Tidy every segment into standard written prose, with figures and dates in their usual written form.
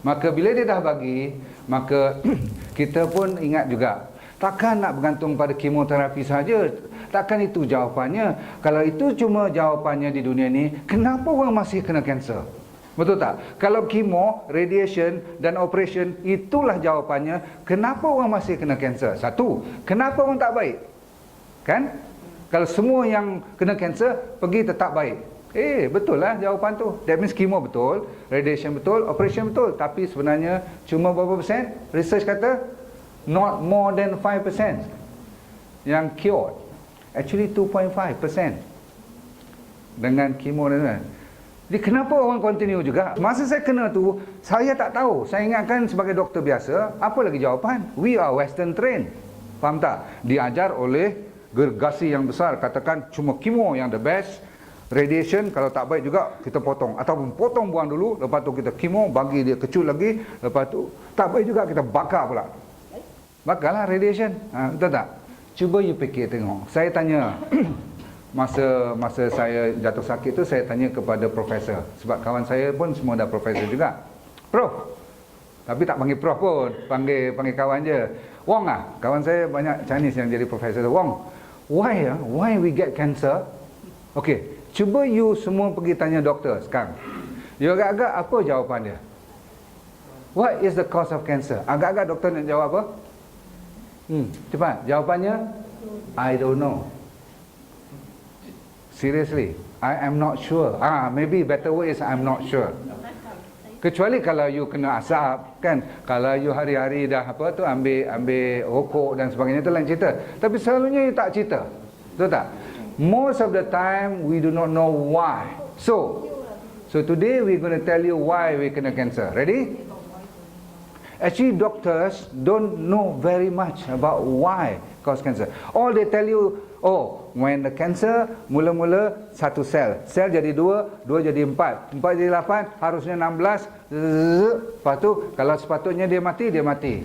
Maka bila dia dah bagi, maka kita pun ingat juga, takkan nak bergantung pada kemoterapi saja. Takkan itu jawapannya. Kalau itu cuma jawapannya di dunia ni, kenapa orang masih kena kanser? Betul tak? Kalau kemo, radiation dan operation itulah jawapannya, kenapa orang masih kena kanser? Satu, kenapa orang tak baik? Kan? Kalau semua yang kena kanser pergi tetap baik. Betul lah jawapan tu. That means chemo betul, radiation betul, operation betul. Tapi sebenarnya cuma berapa persen? Research kata not more than 5% yang cured. Actually 2.5% dengan chemo dan jadi kenapa orang continue juga? Masa saya kena tu, saya tak tahu. Saya ingatkan sebagai doktor biasa, apa lagi jawapan? We are western trained. Faham tak? Diajar oleh gergasi yang besar, katakan cuma chemo yang the best. Radiation kalau tak baik juga kita potong, ataupun potong buang dulu, lepas tu kita chemo, bagi dia kecil lagi, lepas tu tak baik juga kita bakar pula. Bakarlah radiation. Betul tak? Cuba you fikir tengok. Saya tanya masa saya jatuh sakit tu, saya tanya kepada profesor, sebab kawan saya pun semua dah profesor juga. Prof, tapi tak panggil prof pun, panggil kawan je. Wong kawan saya banyak Chinese yang jadi profesor. Wong, why we get cancer? Okay, cuba you semua pergi tanya doktor sekarang. You agak-agak apa jawapan dia? What is the cause of cancer? Agak-agak doktor nak jawab apa? Cepat. Jawapannya? I don't know. Seriously, I am not sure. Maybe better word is I'm not sure. Kecuali kalau you kena asap, kan? Kalau you hari-hari dah ambil rokok dan sebagainya, itu lain cerita. Tapi selalunya you tak cerita. Betul tak? Most of the time we do not know why. So today we're going to tell you why we kena cancer. Ready? Actually doctors don't know very much about why cause cancer. All they tell you, when the cancer mula-mula satu sel jadi 2 jadi 4 jadi 8, harusnya 16. Lepas tu kalau sepatutnya dia mati.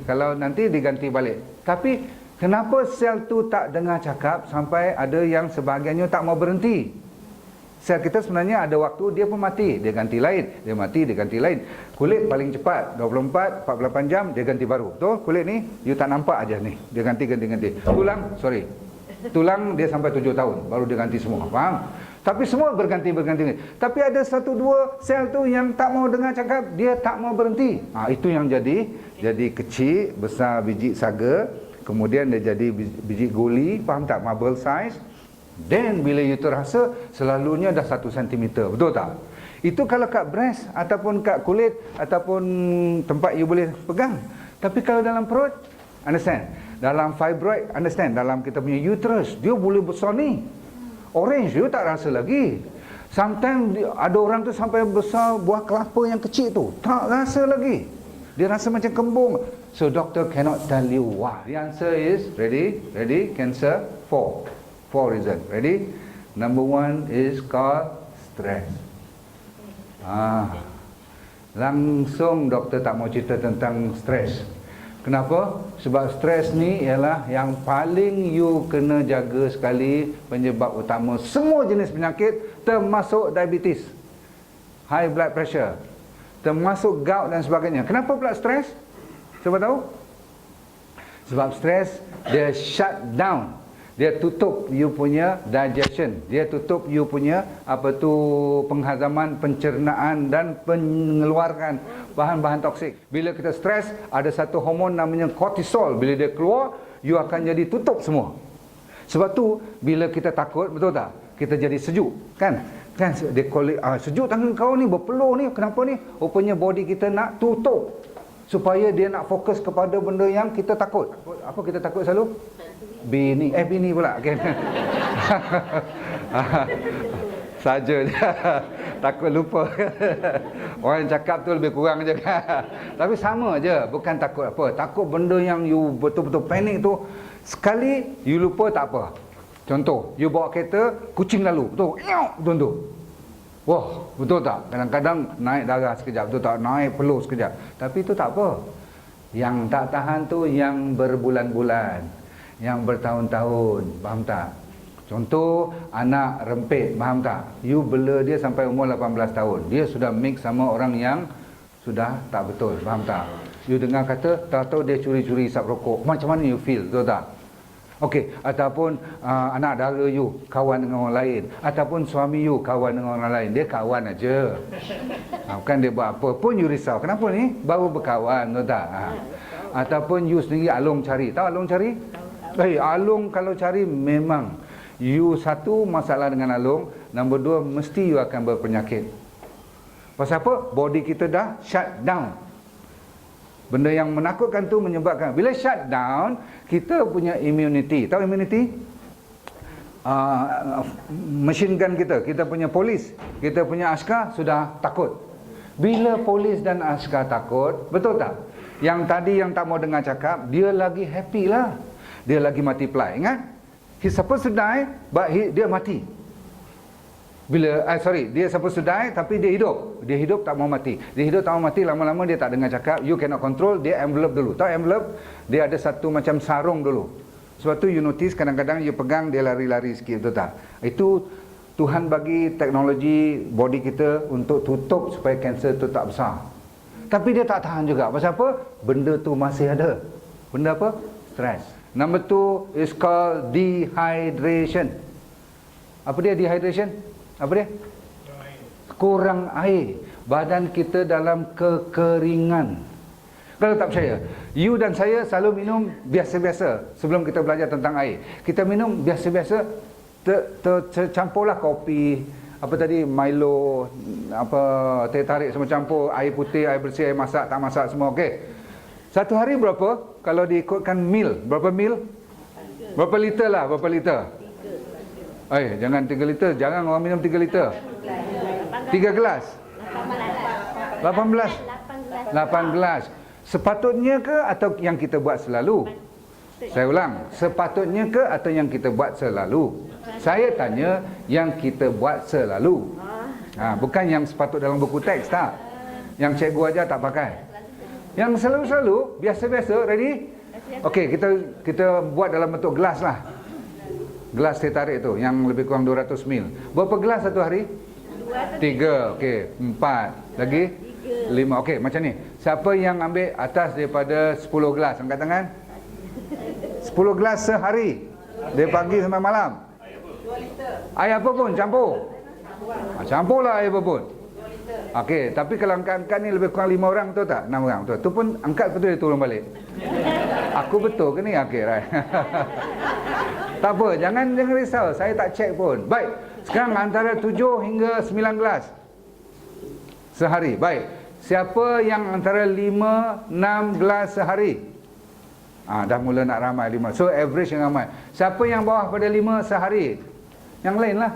Kalau nanti diganti balik. Tapi kenapa sel tu tak dengar cakap sampai ada yang sebahagiannya tak mau berhenti? Sel kita sebenarnya ada waktu dia pun mati, dia ganti lain, dia mati, dia ganti lain. Kulit paling cepat 24, 48 jam dia ganti baru. Betul? Kulit ni you tak nampak aja ni, dia ganti. Tulang dia sampai 7 tahun baru dia ganti semua. Faham? Tapi semua berganti. Tapi ada 1-2 sel tu yang tak mau dengar cakap, dia tak mau berhenti. Itu yang jadi kecil, besar biji saga. Kemudian dia jadi biji guli, faham tak? Marble size. Dan bila you terasa, selalunya dah 1 cm. Betul tak? Itu kalau kat breast, ataupun kat kulit, ataupun tempat you boleh pegang. Tapi kalau dalam perut, understand? Dalam fibroid, understand? Dalam kita punya uterus, dia boleh besar ni. Orange, you tak rasa lagi. Sometimes ada orang tu sampai besar buah kelapa yang kecil tu, tak rasa lagi. Dia rasa macam kembung. So doctor cannot tell you why. The answer is, ready? Cancer, 4 reasons. Ready? Number 1 is called stress. Langsung doktor tak mau cerita tentang stress. Kenapa? Sebab stress ni ialah yang paling you kena jaga sekali, penyebab utama semua jenis penyakit, termasuk diabetes, high blood pressure, termasuk gout dan sebagainya. Kenapa pula stress? Siapa tahu? Sebab stress dia shut down, dia tutup you punya digestion, dia tutup you punya penghazaman, pencernaan dan pengeluaran bahan-bahan toksik. Bila kita stres, ada satu hormon namanya kortisol. Bila dia keluar, you akan jadi tutup semua. Sebab tu bila kita takut, betul tak? Kita jadi sejuk, kan dia call sejuk tangan kau ni, berpeluh ni, kenapa ni? Rupanya body kita nak tutup supaya dia nak fokus kepada benda yang kita takut. Apa kita takut selalu? Bini pula, okay. Saja je. Takut lupa. Orang cakap tu lebih kurang je kan. Tapi sama je, bukan takut apa. Takut benda yang you betul-betul panik tu, sekali you lupa tak apa. Contoh, you bawa kereta, kucing lalu, betul? Betul. Wah, betul tak? Kadang-kadang naik darah sekejap, betul tak? Naik peluh sekejap. Tapi itu tak apa. Yang tak tahan tu yang berbulan-bulan, yang bertahun-tahun, faham tak? Contoh, anak rempit, faham tak? You bela dia sampai umur 18 tahun. Dia sudah mix sama orang yang sudah tak betul, faham tak? You dengar kata, tahu-tahu dia curi-curi isap rokok. Macam mana you feel, betul tak? Okey, ataupun anak dara you kawan dengan orang lain, ataupun suami you kawan dengan orang lain. Dia kawan aja. Bukan dia buat apa pun you risau. Kenapa ni? Baru berkawan, betul tak? Ataupun you sendiri alung cari. Tahu alung cari? Alung kalau cari memang you satu masalah dengan alung, nombor dua mesti you akan berpenyakit. Pasal apa? Body kita dah shut down. Benda yang menakutkan tu menyebabkan bila shut down, kita punya immunity. Tahu immunity? Machine gun kita punya polis, kita punya askar sudah takut. Bila polis dan askar takut, betul tak? Yang tadi yang tak mau dengar cakap, dia lagi happy lah. Dia lagi multiply. Ingat? He's supposed to die, but dia mati. Dia supposed to die, tapi dia hidup. Dia hidup tak mau mati. Dia hidup tak mau mati, lama-lama dia tak dengar cakap. You cannot control, dia envelope dulu. Tahu envelope? Dia ada satu macam sarung dulu. Sebab tu you notice kadang-kadang you pegang, dia lari-lari sikit, betul tak? Itu Tuhan bagi teknologi body kita untuk tutup supaya kanser tu tak besar. Tapi dia tak tahan juga. Pasal apa? Benda tu masih ada. Benda apa? Stress. Number 2 is called dehydration. Apa dia dehydration? Apa dia? Kurang air. Badan kita dalam kekeringan. Kalau tak percaya, you dan saya selalu minum biasa-biasa sebelum kita belajar tentang air. Kita minum biasa-biasa, campurlah kopi, apa tadi, Milo, apa, teh tarik semua campur, air putih, air bersih, air masak, tak masak semua, okey. Satu hari berapa? Kalau diikutkan mil, berapa mil? Berapa liter lah, berapa liter? Jangan 3 liter, jangan orang minum 3 liter. 3 gelas. 8 gelas. Sepatutnya ke atau yang kita buat selalu? Saya ulang, sepatutnya ke atau yang kita buat selalu? Saya tanya yang kita buat selalu. Bukan yang sepatut dalam buku teks, tak? Yang cikgu aja tak pakai. Yang selalu-selalu, biasa-biasa, ready? Okey, kita buat dalam bentuk gelas lah. Gelas teh tarik tu yang lebih kurang 200 ml. Berapa gelas satu hari? 3. Okey, 4. Lagi? 5. Okey, macam ni. Siapa yang ambil atas daripada 10 gelas? Angkat tangan. 10 gelas sehari. Dari pagi sampai malam. 2 liter. Air apa pun campur. Campurlah air apa pun. Okey, tapi kalau angkat-angkat ni lebih kurang 5 orang, betul tak? 6 orang, betul. Tu pun angkat betul dia turun balik. Aku betul ke ni? Okey, right. Tak apa, jangan risau. Saya tak cek pun. Baik, sekarang antara 7 hingga 9 gelas sehari. Baik, siapa yang antara 5, 6 gelas sehari? Dah mula nak ramai 5. So, average yang ramai. Siapa yang bawah pada 5 sehari? Yang lain lah.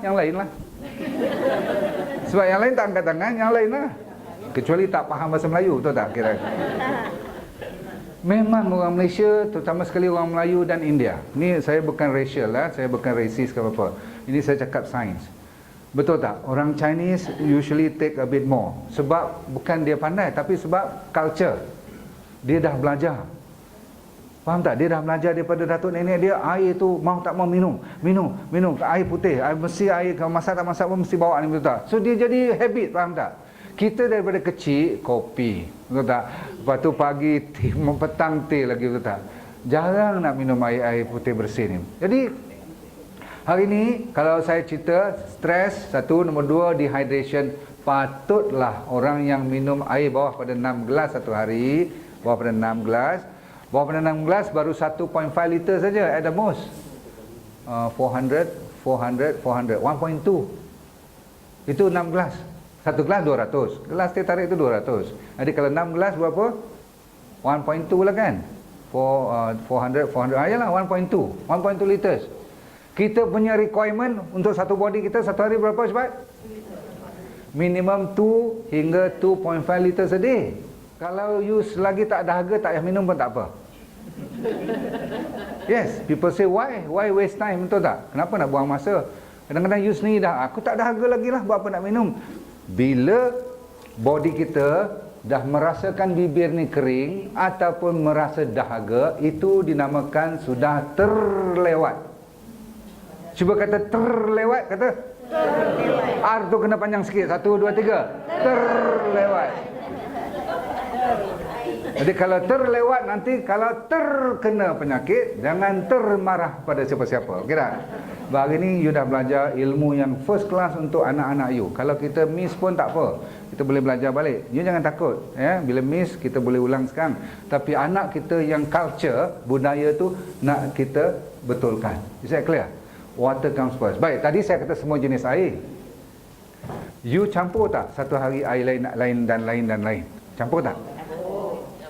Sebab yang lain tak angkat tangan, yang lain lah. Kecuali tak faham bahasa Melayu, betul tak? Kira. Memang orang Malaysia, terutama sekali orang Melayu dan India. Ni saya bukan racial lah, saya bukan racist ke apa. Ini saya cakap sains. Betul tak? Orang Chinese usually take a bit more. Sebab bukan dia pandai, tapi sebab culture. Dia dah belajar. Faham tak? Dia dah belajar daripada datuk nenek dia, air tu mau tak mau minum. Air putih, air bersih, air kalau masak tak masak pun mesti bawa ni, betul tak? So dia jadi habit, faham tak? Kita daripada kecil kopi, betul tak? Lepas tu pagi petang teh lagi, betul tak? Jarang nak minum air putih bersih ni. Jadi hari ni kalau saya cerita stres, satu, nombor 2 dehydration. Patutlah orang yang minum air bawah pada 6 gelas satu hari, bawah pada 6 gelas. Bawah pada 6 gelas baru 1.5 liter saja at the most. 400, 1.2. Itu 6 gelas. Satu gelas 200. Gelas teh tarik itu 200. Jadi kalau 6 gelas berapa? 1.2 lah kan? 400. Yalah 1.2. 1.2 liters. Kita punya requirement untuk satu body kita satu hari berapa cepat? minimum 2 hingga 2.5 liters a day. Kalau you selagi tak dahaga, tak payah minum pun tak apa. Yes, people say why waste time, betul tak? Kenapa nak buang masa? Kadang-kadang you sendiri dah, aku tak dahaga lagi lah, buat apa nak minum? Bila body kita dah merasakan bibir ni kering ataupun merasa dahaga, itu dinamakan sudah terlewat. Cuba kata terlewat, kata terlewat. R tu kena panjang sikit. 1, 2, 3. Terlewat. Jadi kalau terlewat, nanti kalau terkena penyakit, jangan termarah pada siapa-siapa. Okey tak? Hari ni you dah belajar ilmu yang first class untuk anak-anak you. Kalau kita miss pun tak apa, kita boleh belajar balik. You jangan takut, ya. Bila miss, kita boleh ulang sekarang. Tapi anak kita yang culture, budaya tu nak kita betulkan. Is that clear? Water comes first. Baik, tadi saya kata semua jenis air. You campur tak satu hari air lain dan lain? Campur tak?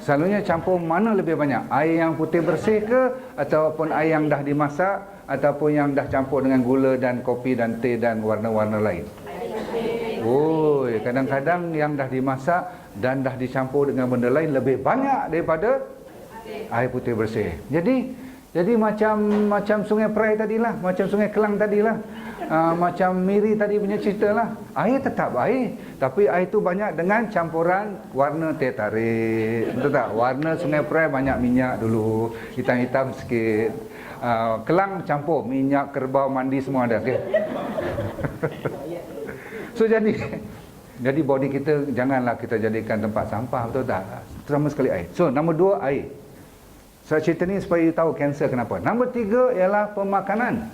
Selalunya campur mana lebih banyak? Air yang putih bersih ke? Ataupun air yang dah dimasak? Ataupun yang dah campur dengan gula dan kopi dan teh dan warna-warna lain? Oh, kadang-kadang yang dah dimasak dan dah dicampur dengan benda lain lebih banyak daripada air putih bersih. Jadi macam Sungai Perai tadilah, macam Sungai Kelang tadilah, macam Miri tadi punya cerita lah. Air tetap air, tapi air tu banyak dengan campuran warna teh tarik. Betul tak? Warna Sungai Perai banyak minyak dulu, hitam-hitam sikit. Kelang campur minyak, kerbau, mandi semua ada. Okay? So jadi body kita janganlah kita jadikan tempat sampah, betul tak? Terutama sekali air. So nombor 2, air. Saya cerita ni supaya you tahu kanser kenapa. Nombor 3 ialah pemakanan.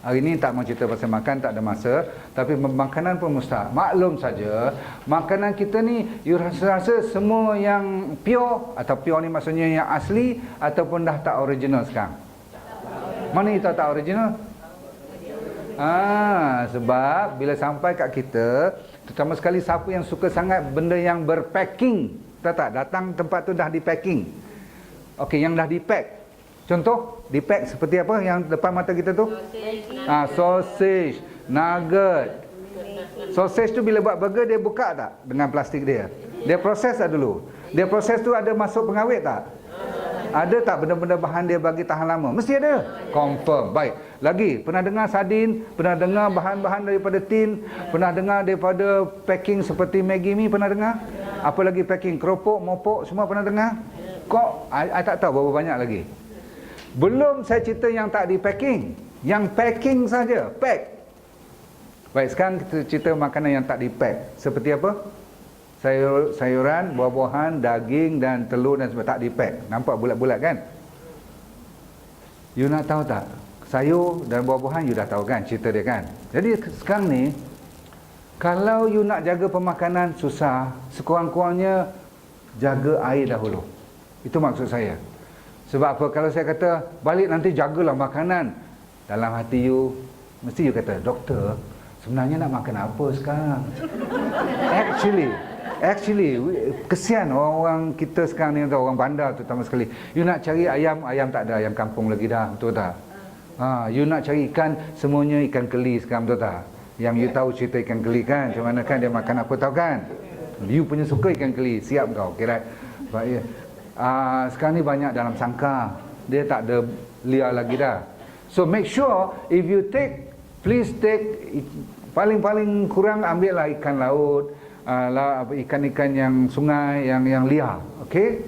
Hari ni tak mau cerita pasal makan, tak ada masa. Tapi makanan pun mustahak. Maklum saja, makanan kita ni, you rasa-rasa semua yang pure, atau pure ni maksudnya yang asli, ataupun dah tak original sekarang. Mana you tahu tak original? Sebab bila sampai kat kita, terutama sekali siapa yang suka sangat benda yang berpacking, tahu tak? Datang tempat tu dah di-packing. Okey, yang dah di-pack. Contoh, di-pack seperti apa yang depan mata kita tu? Sausage, nugget. Sausage tu bila buat burger, dia buka tak dengan plastik dia? Dia proses tak dulu? Dia proses tu ada masuk pengawet tak? Ada tak benda-benda bahan dia bagi tahan lama? Mesti ada. Confirm. Baik. Lagi, pernah dengar sardin? Pernah dengar bahan-bahan daripada tin? Pernah dengar daripada packing seperti Maggi Mi? Pernah dengar? Apa lagi packing? Keropok, mopok, semua pernah dengar? Kok, I tak tahu berapa banyak lagi. Belum saya cerita yang tak di packing. Yang packing saja, pack. Baik, sekarang kita cerita makanan yang tak di pack. Seperti apa? Sayuran, buah-buahan, daging dan telur dan sebagainya tak di pack. Nampak bulat-bulat kan? You nak tahu tak? Sayur dan buah-buahan you dah tahu kan cerita dia kan? Jadi sekarang ni, kalau you nak jaga pemakanan susah, sekurang-kurangnya jaga air dahulu. Itu maksud saya. Sebab apa? Kalau saya kata balik nanti jagalah makanan, dalam hati you mesti you kata, doktor, sebenarnya nak makan apa sekarang? Actually kesian orang kita sekarang ni, orang bandar terutama sekali. You nak cari ayam tak ada ayam kampung lagi dah, betul tak? You nak cari ikan, semuanya ikan keli sekarang, betul tak? Yang you tahu cerita ikan keli kan, macam mana kan dia makan apa tahu kan? You punya suka ikan keli, siap kau, kira. Baik. Sekarang ni banyak dalam sangkar, dia tak ada liar lagi dah. So make sure if you take, please take, paling-paling kurang ambil lah ikan laut, ikan-ikan yang sungai, yang liar. Okey.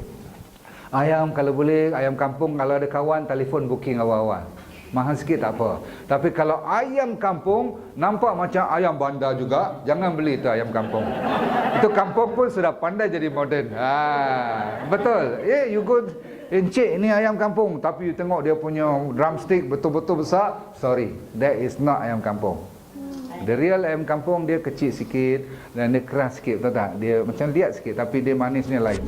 Ayam kalau boleh, ayam kampung, kalau ada kawan telefon booking awal-awal. Mahal sikit tak apa. Tapi kalau ayam kampung nampak macam ayam bandar juga, jangan beli tu ayam kampung. Itu kampung pun sudah pandai jadi moden. Betul. You go, encik ni ayam kampung, tapi you tengok dia punya drumstick betul-betul besar. Sorry, that is not ayam kampung. The real ayam kampung dia kecil sikit dan dia keras sikit, betul tak? Dia macam liat sikit tapi dia manisnya lain.